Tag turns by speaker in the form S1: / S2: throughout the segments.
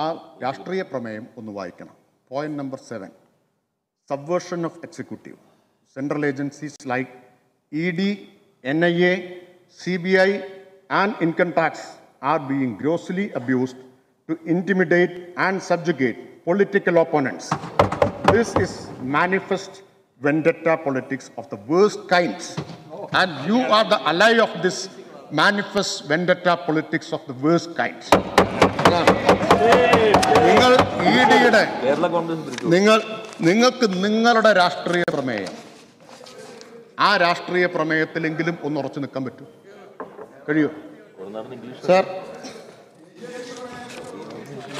S1: ആ രാഷ്ട്രീയ പ്രമേയം ഒന്ന് വായിക്കണം. Point number 7, subversion of executive. Central agencies like ED, NIA, CBI and income tax are being grossly abused to intimidate and subjugate political opponents. This is manifest vendetta politics of the worst kinds. And you are the ally of this manifest vendetta politics of the worst kinds. നിങ്ങൾക്ക് നിങ്ങളുടെ രാഷ്ട്രീയ പ്രമേയം, ആ രാഷ്ട്രീയ പ്രമേയത്തിലെങ്കിലും ഒന്ന് ഉറച്ചു നിൽക്കാൻ പറ്റൂ, കഴിയോ സർ?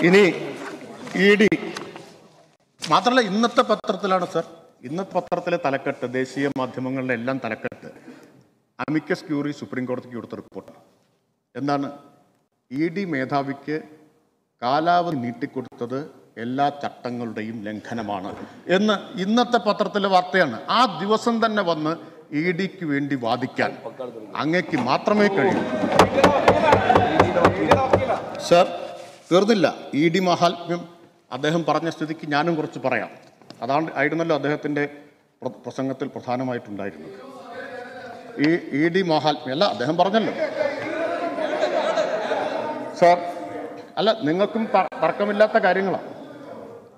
S1: ഇനി ED മാത്രമല്ല, ഇന്നത്തെ പത്രത്തിലാണ് സർ, ഇന്നത്തെ പത്രത്തിലെ തലക്കെട്ട്, ദേശീയ മാധ്യമങ്ങളിലെ എല്ലാം തലക്കെട്ട്, അമിക്കസ് ക്യൂറി സുപ്രീം കോടതിക്ക് കൊടുത്ത റിപ്പോർട്ട് എന്താണ്? ED മേധാവിക്ക് കാലാവധി നീട്ടിക്കൊടുത്തത് എല്ലാ ചട്ടങ്ങളുടെയും ലംഘനമാണ് എന്ന് ഇന്നത്തെ പത്രത്തിലെ വാർത്തയാണ്. ആ ദിവസം തന്നെ വന്ന് EDക്ക് വേണ്ടി വാദിക്കാൻ അങ്ങേക്ക് മാത്രമേ കഴിയൂ സർ. തീർന്നില്ല. ED മഹാത്മ്യം അദ്ദേഹം പറഞ്ഞ സ്ഥിതിക്ക് ഞാനും കുറച്ച് പറയാം. ആയിരുന്നല്ലോ അദ്ദേഹത്തിൻ്റെ പ്രസംഗത്തിൽ പ്രധാനമായിട്ടുണ്ടായിരുന്നത്. ഈ ED മഹാത്മ്യം അല്ല, അദ്ദേഹം പറഞ്ഞല്ലോ സാർ. അല്ല, നിങ്ങൾക്കും തർക്കമില്ലാത്ത കാര്യങ്ങളാണ്.